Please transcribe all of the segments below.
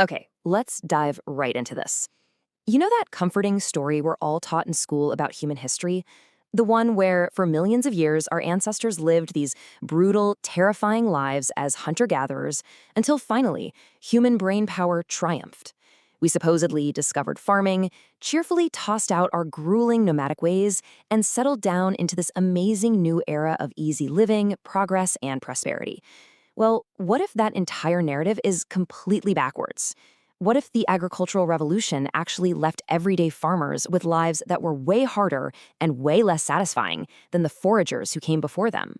Okay, let's dive right into this. You know that comforting story we're all taught in school about human history? The one where, for millions of years, our ancestors lived these brutal, terrifying lives as hunter-gatherers until finally, human brain power triumphed. We supposedly discovered farming, cheerfully tossed out our grueling nomadic ways, and settled down into this amazing new era of easy living, progress, and prosperity. Well, what if that entire narrative is completely backwards? What if the agricultural revolution actually left everyday farmers with lives that were way harder and way less satisfying than the foragers who came before them?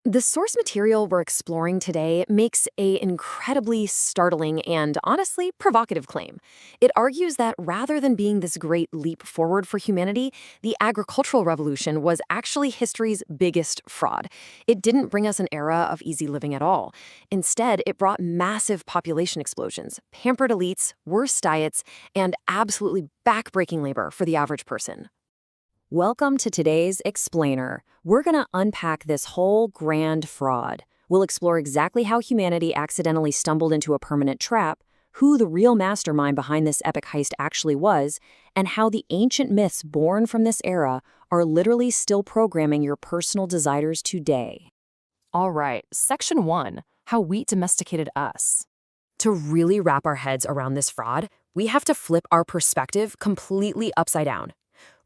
The source material we're exploring today makes an incredibly startling and honestly provocative claim. It argues that rather than being this great leap forward for humanity, the agricultural revolution was actually history's biggest fraud. It didn't bring us an era of easy living at all. Instead, it brought massive population explosions, pampered elites, worse diets, and absolutely backbreaking labor for the average person. Welcome to today's Explainer. We're going to unpack this whole grand fraud. We'll explore exactly how humanity accidentally stumbled into a permanent trap, who the real mastermind behind this epic heist actually was, and how the ancient myths born from this era are literally still programming your personal desires today. All right, Section 1, How Wheat Domesticated Us. To really wrap our heads around this fraud, we have to flip our perspective completely upside down.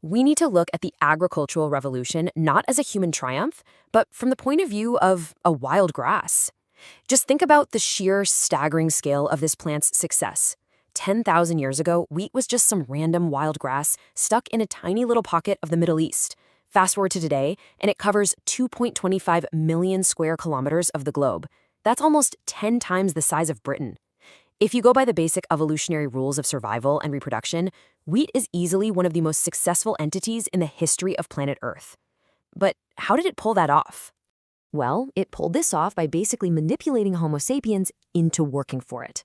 We need to look at the agricultural revolution not as a human triumph, but from the point of view of a wild grass. Just think about the sheer staggering scale of this plant's success. 10,000 years ago, wheat was just some random wild grass stuck in a tiny little pocket of the Middle East. Fast forward to today, and it covers 2.25 million square kilometers of the globe. That's almost 10 times the size of Britain. If you go by the basic evolutionary rules of survival and reproduction, wheat is easily one of the most successful entities in the history of planet Earth. But how did it pull that off? Well, it pulled this off by basically manipulating Homo sapiens into working for it.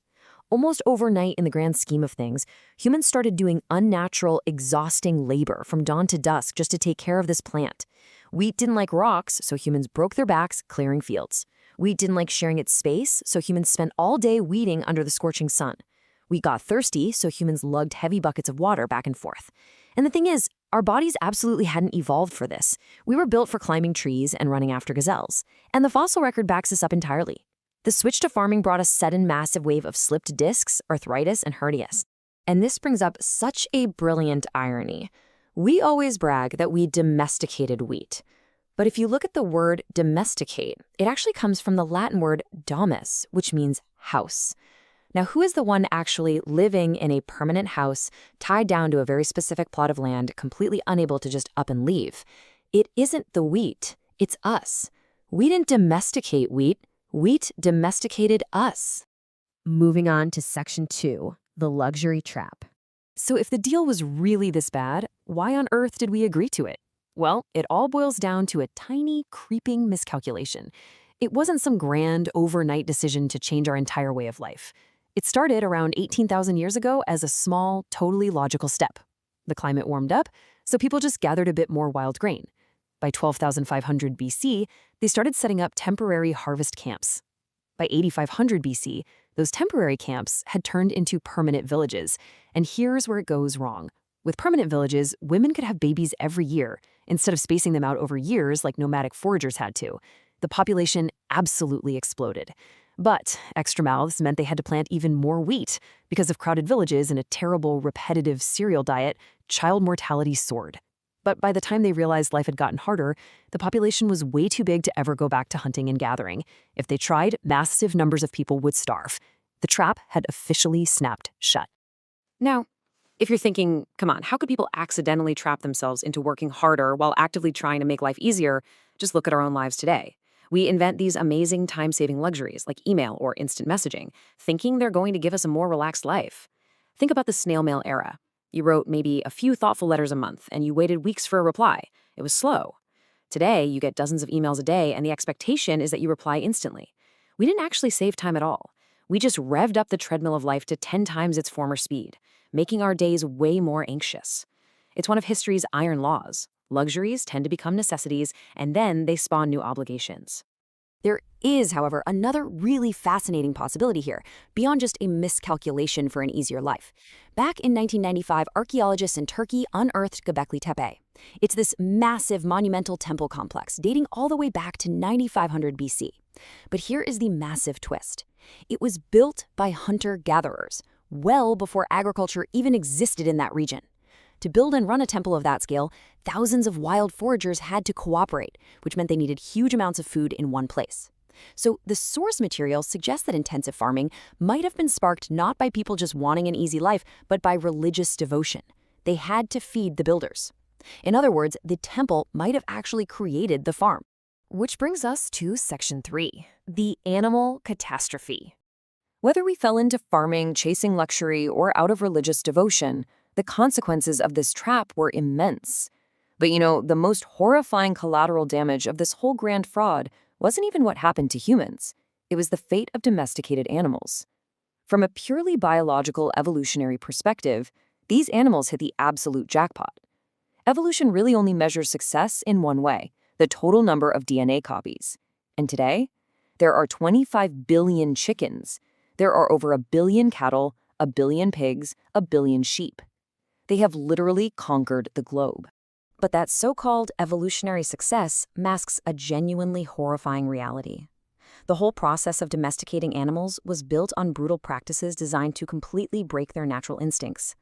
Almost overnight in the grand scheme of things, humans started doing unnatural, exhausting labor from dawn to dusk just to take care of this plant. Wheat didn't like rocks, so humans broke their backs clearing fields. Wheat didn't like sharing its space, so humans spent all day weeding under the scorching sun. Wheat got thirsty, so humans lugged heavy buckets of water back and forth. And the thing is, our bodies absolutely hadn't evolved for this. We were built for climbing trees and running after gazelles. And the fossil record backs this up entirely. The switch to farming brought a sudden massive wave of slipped discs, arthritis, and hernias. And this brings up such a brilliant irony. We always brag that we domesticated wheat. But if you look at the word domesticate, it actually comes from the Latin word domus, which means house. Now, who is the one actually living in a permanent house tied down to a very specific plot of land, completely unable to just up and leave? It isn't the wheat, it's us. We didn't domesticate wheat, wheat domesticated us. Moving on to Section 2, the luxury trap. So if the deal was really this bad, why on earth did we agree to it? Well, it all boils down to a tiny, creeping miscalculation. It wasn't some grand, overnight decision to change our entire way of life. It started around 18,000 years ago as a small, totally logical step. The climate warmed up, so people just gathered a bit more wild grain. By 12,500 BC, they started setting up temporary harvest camps. By 8,500 BC, those temporary camps had turned into permanent villages. And here's where it goes wrong. With permanent villages, women could have babies every year, instead of spacing them out over years like nomadic foragers had to. The population absolutely exploded. But extra mouths meant they had to plant even more wheat. Because of crowded villages and a terrible, repetitive cereal diet, child mortality soared. But by the time they realized life had gotten harder, the population was way too big to ever go back to hunting and gathering. If they tried, massive numbers of people would starve. The trap had officially snapped shut. Now, if you're thinking, come on, how could people accidentally trap themselves into working harder while actively trying to make life easier? Just look at our own lives today. We invent these amazing time-saving luxuries like email or instant messaging, thinking they're going to give us a more relaxed life. Think about the snail mail era. You wrote maybe a few thoughtful letters a month, and you waited weeks for a reply. It was slow. Today, you get dozens of emails a day, and the expectation is that you reply instantly. We didn't actually save time at all. We just revved up the treadmill of life to 10 times its former speed, making our days way more anxious. It's one of history's iron laws. Luxuries tend to become necessities, and then they spawn new obligations. There is, however, another really fascinating possibility here, beyond just a miscalculation for an easier life. Back in 1995, archaeologists in Turkey unearthed Göbekli Tepe. It's this massive monumental temple complex dating all the way back to 9500 BC. But here is the massive twist. It was built by hunter-gatherers, well before agriculture even existed in that region. To build and run a temple of that scale, thousands of wild foragers had to cooperate, which meant they needed huge amounts of food in one place. So the source material suggests that intensive farming might have been sparked not by people just wanting an easy life, but by religious devotion. They had to feed the builders. In other words, the temple might have actually created the farm. Which brings us to Section 3, the animal catastrophe. Whether we fell into farming, chasing luxury, or out of religious devotion, the consequences of this trap were immense. But the most horrifying collateral damage of this whole grand fraud wasn't even what happened to humans. It was the fate of domesticated animals. From a purely biological evolutionary perspective, these animals hit the absolute jackpot. Evolution really only measures success in one way: the total number of DNA copies. And today, there are 25 billion chickens. There are over 1 billion cattle, 1 billion pigs, 1 billion sheep. They have literally conquered the globe. But that so-called evolutionary success masks a genuinely horrifying reality. The whole process of domesticating animals was built on brutal practices designed to completely break their natural instincts.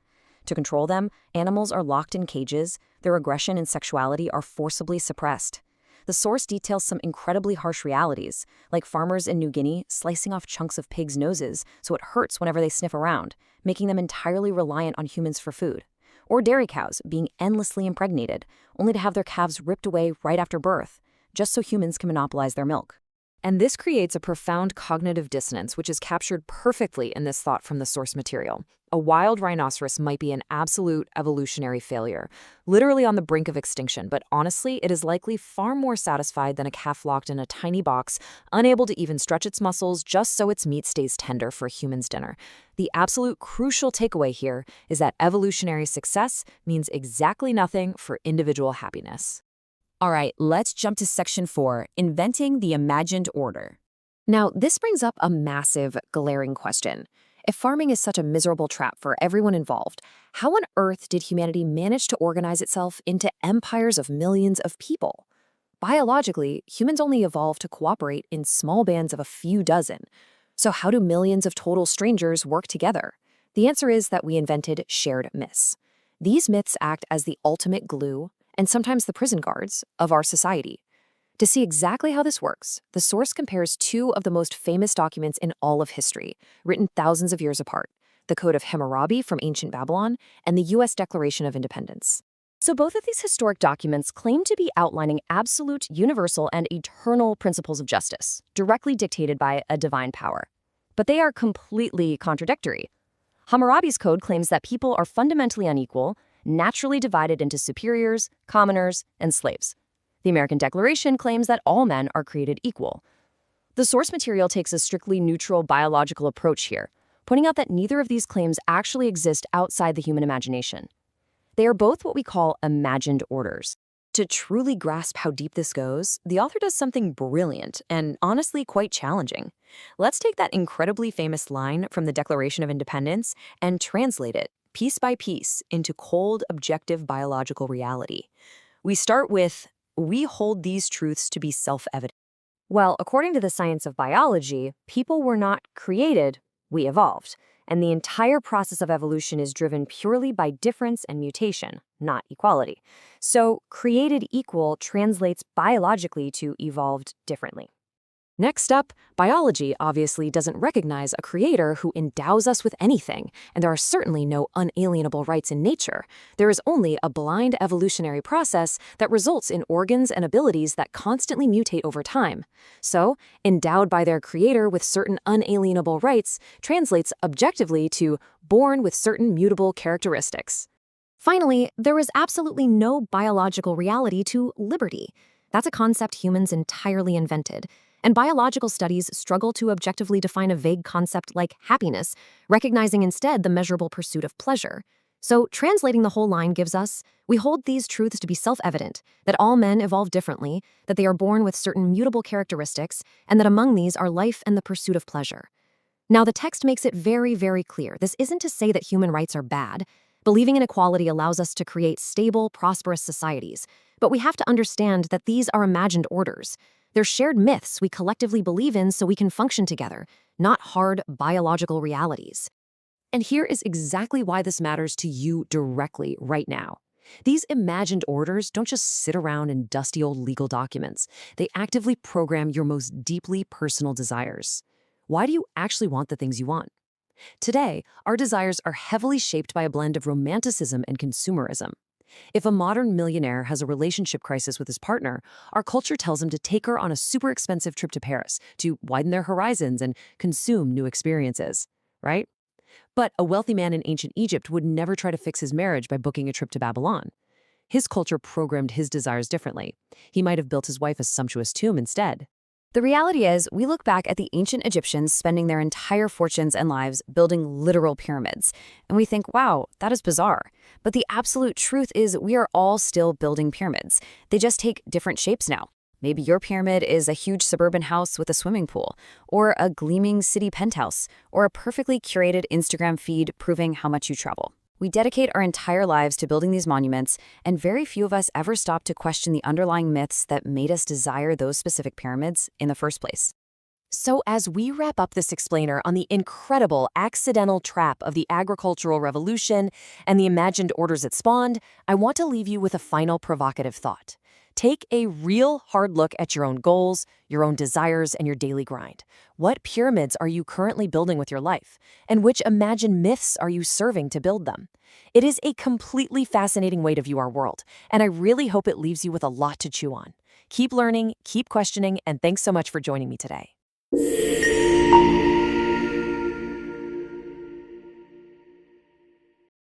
To control them, animals are locked in cages, their aggression and sexuality are forcibly suppressed. The source details some incredibly harsh realities, like farmers in New Guinea slicing off chunks of pigs' noses so it hurts whenever they sniff around, making them entirely reliant on humans for food. Or dairy cows being endlessly impregnated, only to have their calves ripped away right after birth, just so humans can monopolize their milk. And this creates a profound cognitive dissonance, which is captured perfectly in this thought from the source material. A wild rhinoceros might be an absolute evolutionary failure, literally on the brink of extinction, but honestly, it is likely far more satisfied than a calf locked in a tiny box, unable to even stretch its muscles just so its meat stays tender for a human's dinner. The absolute crucial takeaway here is that evolutionary success means exactly nothing for individual happiness. All right, let's jump to Section 4, Inventing the Imagined Order. Now, this brings up a massive, glaring question. If farming is such a miserable trap for everyone involved, how on earth did humanity manage to organize itself into empires of millions of people? Biologically, humans only evolved to cooperate in small bands of a few dozen. So how do millions of total strangers work together? The answer is that we invented shared myths. These myths act as the ultimate glue, and sometimes the prison guards, of our society. To see exactly how this works, the source compares two of the most famous documents in all of history, written thousands of years apart: the Code of Hammurabi from ancient Babylon and the U.S. Declaration of Independence. So both of these historic documents claim to be outlining absolute, universal, and eternal principles of justice, directly dictated by a divine power. But they are completely contradictory. Hammurabi's code claims that people are fundamentally unequal, naturally divided into superiors, commoners, and slaves. The American Declaration claims that all men are created equal. The source material takes a strictly neutral biological approach here, pointing out that neither of these claims actually exist outside the human imagination. They are both what we call imagined orders. To truly grasp how deep this goes, the author does something brilliant and honestly quite challenging. Let's take that incredibly famous line from the Declaration of Independence and translate it, piece by piece, into cold, objective biological reality. We start with, "We hold these truths to be self-evident." Well, according to the science of biology, people were not created, we evolved. And the entire process of evolution is driven purely by difference and mutation, not equality. So, created equal translates biologically to evolved differently. Next up, biology obviously doesn't recognize a creator who endows us with anything, and there are certainly no unalienable rights in nature. There is only a blind evolutionary process that results in organs and abilities that constantly mutate over time. So, endowed by their creator with certain unalienable rights translates objectively to born with certain mutable characteristics. Finally, there is absolutely no biological reality to liberty. That's a concept humans entirely invented. And biological studies struggle to objectively define a vague concept like happiness, recognizing instead the measurable pursuit of pleasure. So, translating the whole line gives us, we hold these truths to be self-evident, that all men evolve differently, that they are born with certain mutable characteristics, and that among these are life and the pursuit of pleasure. Now, the text makes it very, very clear. This isn't to say that human rights are bad. Believing in equality allows us to create stable, prosperous societies. But we have to understand that these are imagined orders. They're shared myths we collectively believe in so we can function together, not hard biological realities. And here is exactly why this matters to you directly right now. These imagined orders don't just sit around in dusty old legal documents. They actively program your most deeply personal desires. Why do you actually want the things you want? Today, our desires are heavily shaped by a blend of romanticism and consumerism. If a modern millionaire has a relationship crisis with his partner, our culture tells him to take her on a super expensive trip to Paris to widen their horizons and consume new experiences, right? But a wealthy man in ancient Egypt would never try to fix his marriage by booking a trip to Babylon. His culture programmed his desires differently. He might have built his wife a sumptuous tomb instead. The reality is, we look back at the ancient Egyptians spending their entire fortunes and lives building literal pyramids, and we think, wow, that is bizarre. But the absolute truth is we are all still building pyramids. They just take different shapes now. Maybe your pyramid is a huge suburban house with a swimming pool, or a gleaming city penthouse, or a perfectly curated Instagram feed proving how much you travel. We dedicate our entire lives to building these monuments, and very few of us ever stop to question the underlying myths that made us desire those specific pyramids in the first place. So as we wrap up this explainer on the incredible accidental trap of the agricultural revolution and the imagined orders it spawned, I want to leave you with a final provocative thought. Take a real hard look at your own goals, your own desires, and your daily grind. What pyramids are you currently building with your life? And which imagined myths are you serving to build them? It is a completely fascinating way to view our world, and I really hope it leaves you with a lot to chew on. Keep learning, keep questioning, and thanks so much for joining me today.